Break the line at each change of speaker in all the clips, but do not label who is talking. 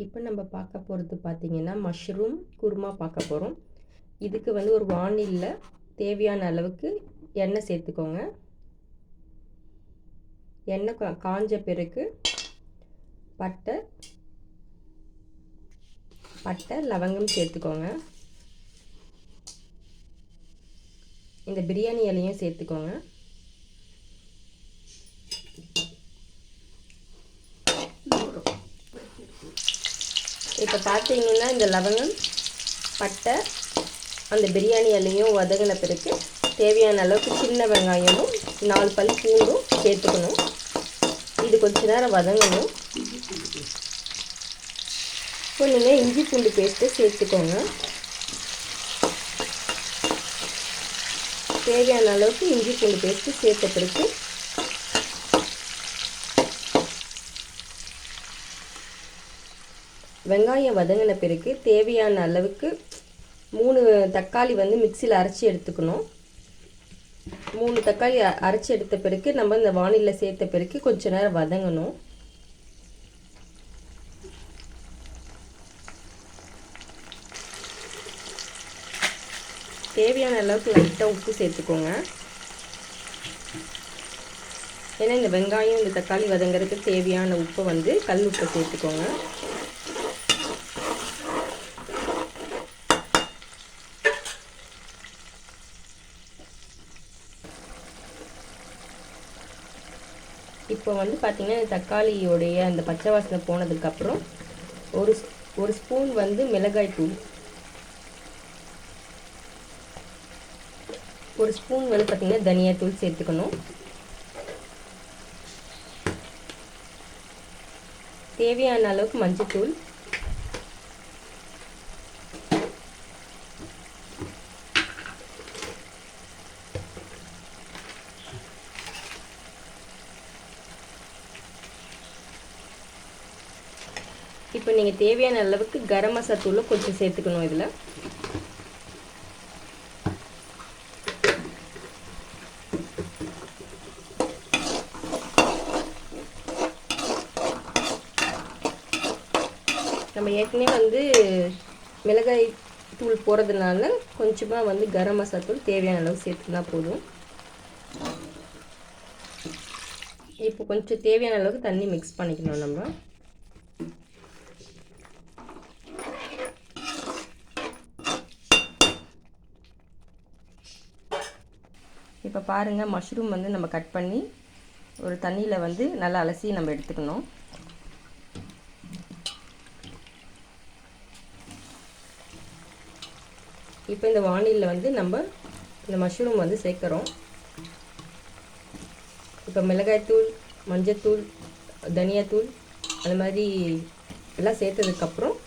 இப்போ நம்ம பார்க்க போகிறது பார்த்திங்கன்னா மஷ்ரூம் குருமா பார்க்க போகிறோம். இதுக்கு வந்து ஒரு வாணலியில் தேவையான அளவுக்கு எண்ணெய் சேர்த்துக்கோங்க. எண்ணெய் காஞ்ச பிறகு பட்டை லவங்கம் சேர்த்துக்கோங்க. இந்த பிரியாணி இலையும் சேர்த்துக்கோங்க. இப்போ பார்த்தீங்கன்னா இந்த லவங்கம் பட்டை அந்த பிரியாணி இலையும் வதங்கின பிறகு தேவையான அளவுக்கு சின்ன வெங்காயமும் 4 பல் பூண்டும் சேர்த்துக்கணும். இது கொஞ்ச நேரம் வதங்கணும். இப்போ நீங்கள் இஞ்சி பூண்டு பேஸ்ட்டு சேர்த்துக்கோங்க. தேவையான அளவுக்கு இஞ்சி பூண்டு பேஸ்ட்டு சேர்த்த பிறகு வெங்காயம் வதங்கின பிறகு தேவையான அளவுக்கு 3 தக்காளி வந்து மிக்சியில் அரைச்சி எடுத்துக்கணும். 3 தக்காளி அரைச்சி எடுத்த பிறகு நம்ம இந்த வாணலியில் சேர்த்த பிறகு கொஞ்ச நேரம் வதங்கணும். தேவையான அளவுக்கு லைட்டாக உப்பு சேர்த்துக்கோங்க. ஏன்னா இந்த வெங்காயம் இந்த தக்காளி வதங்கிறதுக்கு தேவையான உப்பை வந்து கல் உப்பை சேர்த்துக்கோங்க. இப்போ வந்து பார்த்திங்கன்னா தக்காளியோடைய அந்த பச்சை வாசனை போனதுக்கப்புறம் ஒரு ஸ்பூன் வந்து மிளகாய் தூள், ஒரு ஸ்பூன் வந்து பார்த்திங்கன்னா தனியாத்தூள் சேர்த்துக்கணும். தேவையான அளவுக்கு மஞ்சத்தூள், இப்போ நீங்கள் தேவையான அளவுக்கு கரம் மசாலா தூளும் கொஞ்சம் சேர்த்துக்கணும். இதில் நம்ம ஏற்கனவே வந்து மிளகாய் தூள் போடுறதுனால கொஞ்சமாக வந்து கரம் மசாலா தூள் தேவையான அளவு சேர்த்துனா போதும். இப்போ கொஞ்சம் தேவையான அளவுக்கு தண்ணி மிக்ஸ் பண்ணிக்கணும். நம்ம இப்போ பாருங்கள், மஷ்ரூம் வந்து நம்ம கட் பண்ணி ஒரு தண்ணியில் வந்து நல்லா அலசி நம்ம எடுத்துக்கணும். இப்போ இந்த வாணலியில் வந்து நம்ம இந்த மஷ்ரூம் வந்து சேர்க்குறோம். இப்போ மிளகாய்த்தூள், மஞ்சத்தூள், தனியாத்தூள் அந்த மாதிரி எல்லாம் சேர்த்ததுக்கப்புறம்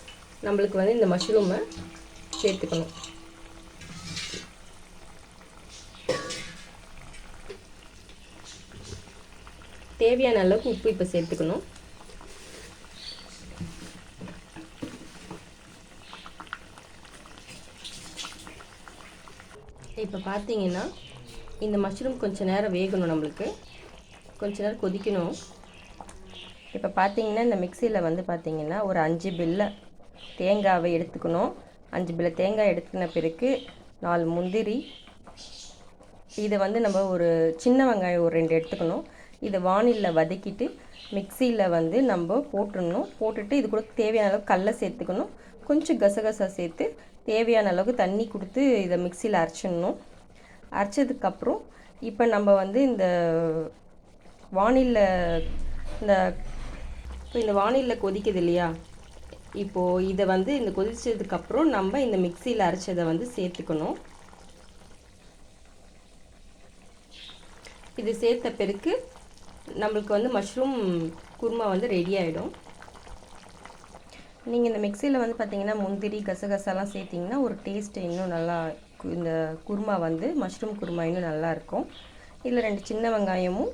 நம்மளுக்கு வந்து இந்த மஷ்ரூமை சேர்த்துக்கணும். தேவையான அளவுக்கு உப்பு இப்போ சேர்த்துக்கணும். இப்போ பார்த்தீங்கன்னா இந்த மஷ்ரூம் கொஞ்சம் நேரம் வேகணும், நம்மளுக்கு கொஞ்ச நேரம் கொதிக்கணும். இப்போ பார்த்தீங்கன்னா இந்த மிக்சியில் வந்து பார்த்திங்கன்னா ஒரு 5 பில்லை தேங்காவை எடுத்துக்கணும். 5 பில்லை தேங்காய் எடுத்துக்கின பிறகு 4 முந்திரி, இதை வந்து நம்ம ஒரு சின்ன வெங்காயம் ஒரு 2 எடுத்துக்கணும். இதை வாணலியில் வதக்கிட்டு மிக்சியில் வந்து நம்ம போட்டுடணும். போட்டுட்டு இது கூட தேவையான அளவுக்கு கடலை சேர்த்துக்கணும். கொஞ்சம் கசகசா சேர்த்து தேவையான அளவுக்கு தண்ணி கொடுத்து இதை மிக்சியில் அரைச்சிடணும். அரைச்சதுக்கப்புறம் இப்போ நம்ம வந்து இந்த வாணலியில் கொதிக்குது இல்லையா, இப்போது இதை வந்து இந்த கொதிச்சதுக்கப்புறம் நம்ம இந்த மிக்சியில் அரைச்சதை வந்து சேர்த்துக்கணும். இது சேர்த்த பிறகு நம்மளுக்கு வந்து மஷ்ரூம் குருமா வந்து ரெடி ஆகிடும். நீங்கள் இந்த மிக்சியில் வந்து பார்த்திங்கன்னா முந்திரி கசகசாலாம் சேர்த்திங்கன்னா ஒரு டேஸ்ட்டு இன்னும் நல்லா, இந்த குருமா வந்து மஷ்ரூம் குருமா இன்னும் நல்லாயிருக்கும். இதில் 2 சின்ன வெங்காயமும்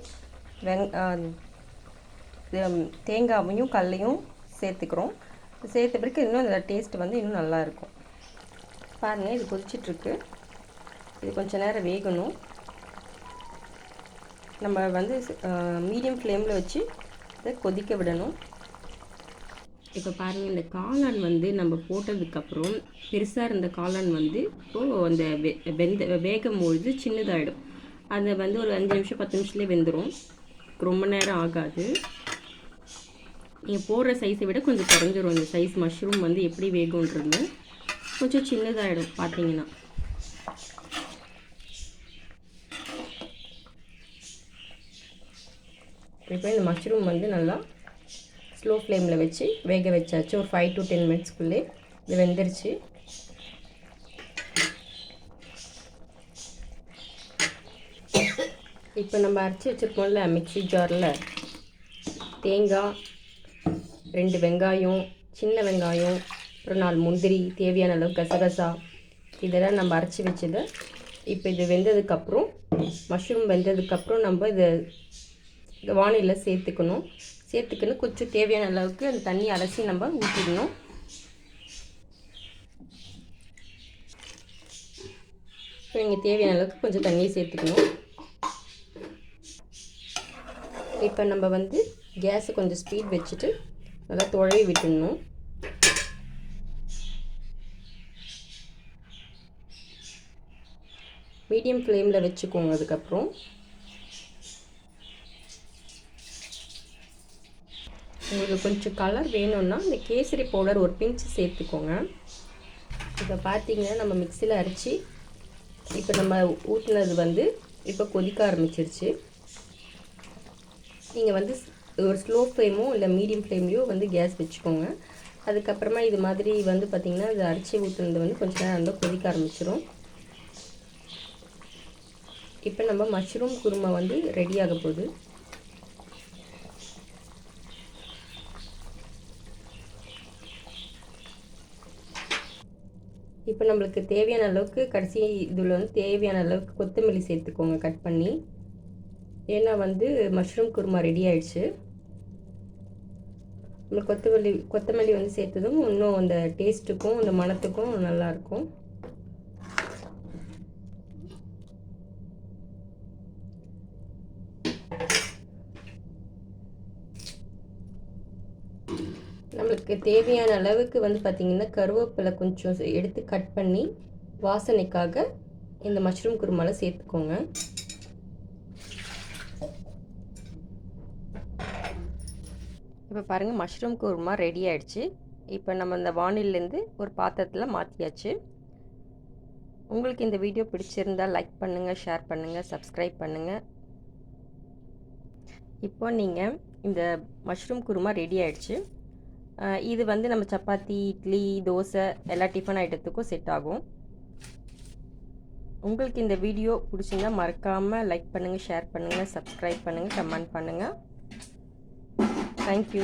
தேங்காவையும் கடலையும் சேர்த்துக்கிறோம். சேர்த்த பிறகு இன்னும் இந்த டேஸ்ட்டு வந்து இன்னும் நல்லாயிருக்கும். பாருங்கள், இது கொதிச்சிட்ருக்கு. இது கொஞ்சம் நேரம் வேகணும். நம்ம வந்து மீடியம் ஃப்ளேமில் வச்சு இதை கொதிக்க விடணும். இப்போ பாருங்கள், இந்த காளான் வந்து நம்ம போட்டதுக்கப்புறம் பெருசாக இருந்த காளான் வந்து இப்போது அந்த வேகும் பொழுது சின்னதாகிடும். அதை வந்து ஒரு 5 நிமிஷம் 10 நிமிஷத்துலேயே வெந்துடும். ரொம்ப நேரம் ஆகாது. நீங்கள் போடுற சைஸை விட கொஞ்சம் குறைஞ்சிரும். இந்த சைஸ் மஷ்ரூம் வந்து எப்படி வேகுன்றது கொஞ்சம் சின்னதாகிடும் பார்த்தீங்கன்னா. இப்போ இந்த மஷ்ரூம் வந்து நல்லா ஸ்லோ ஃப்ளேமில் வச்சு வேக வச்சாச்சு. ஒரு 5 to 10 மினிட்ஸ்க்குள்ளே இது வெந்துருச்சு. இப்போ நம்ம அரைச்சி வச்சுருக்கோம்ல மிக்ஸி ஜாரில் தேங்காய், 2 வெங்காயம், சின்ன வெங்காயம், அப்புறம் 4 முந்திரி, தேவையான அளவு கசகசா, இதெல்லாம் நம்ம அரைச்சி வச்சதை இப்போ இது வெந்ததுக்கப்புறம் மஷ்ரூம் வெந்ததுக்கப்புறம் நம்ம இதை வானிலையில் சேர்த்துக்கணும். கொஞ்சம் தேவையான அளவுக்கு அந்த தண்ணி அலசி நம்ம ஊற்றிடணும். இப்போ நீங்கள் தேவையான அளவுக்கு கொஞ்சம் தண்ணியை சேர்த்துக்கணும். இப்போ நம்ம வந்து கேஸை கொஞ்சம் ஸ்பீட் வச்சுட்டு நல்லா துழவி விட்டுடணும். மீடியம் ஃப்ளேமில் வச்சுக்கோங்க. அதுக்கப்புறம் உங்களுக்கு கொஞ்சம் கலர் வேணும்னா இந்த கேசரி பவுடர் ஒரு பிஞ்சு சேர்த்துக்கோங்க. இப்போ பார்த்தீங்கன்னா நம்ம மிக்சியில் அரைச்சி இப்போ நம்ம ஊற்றினது வந்து இப்போ கொதிக்க ஆரம்பிச்சிருச்சு. நீங்கள் வந்து ஒரு ஸ்லோ ஃப்ளேமோ இல்லை மீடியம் ஃப்ளேம்லேயோ வந்து கேஸ் வச்சுக்கோங்க. அதுக்கப்புறமா இது மாதிரி வந்து பார்த்திங்கன்னா இது அரைச்சி ஊற்றுனது வந்து கொஞ்சம் நேரம் வந்து கொதிக்க ஆரம்பிச்சிடும். இப்போ நம்ம மஷ்ரூம் குருமா வந்து ரெடியாக போகுது. இப்போ நம்மளுக்கு தேவையான அளவுக்கு கடைசி இதில் வந்து தேவையான அளவுக்கு கொத்தமல்லி சேர்த்துக்கோங்க கட் பண்ணி. ஏன்னா வந்து மஷ்ரூம் குருமா ரெடி ஆயிடுச்சு. நம்ம கொத்தமல்லி வந்து சேர்த்ததும் இன்னும் அந்த டேஸ்ட்டுக்கும் அந்த மணத்துக்கும் நல்லாயிருக்கும். நம்மளுக்கு தேவையான அளவுக்கு வந்து பார்த்திங்கன்னா கருவேப்பிலை கொஞ்சம் எடுத்து கட் பண்ணி வாசனைக்காக இந்த மஷ்ரூம் குருமாவில் சேர்த்துக்கோங்க. இப்போ பாருங்கள், மஷ்ரூம் குருமா ரெடி ஆகிடுச்சு. இப்போ நம்ம இந்த வானிலேருந்து ஒரு பாத்திரத்தில் மாற்றியாச்சு. உங்களுக்கு இந்த வீடியோ பிடிச்சிருந்தால் லைக் பண்ணுங்கள், ஷேர் பண்ணுங்கள், சப்ஸ்கிரைப் பண்ணுங்கள். இப்போ நீங்கள் இந்த மஷ்ரூம் குருமா ரெடி ஆகிடுச்சு. இது வந்து நம்ம சப்பாத்தி, இட்லி, தோசை எல்லா டிஃபன் ஐட்டத்துக்கும் செட் ஆகும். உங்களுக்கு இந்த வீடியோ பிடிச்சிருந்தா மறக்காமல் லைக் பண்ணுங்கள், ஷேர் பண்ணுங்கள், சப்ஸ்கிரைப் பண்ணுங்கள், கமெண்ட் பண்ணுங்கள். தேங்க்யூ.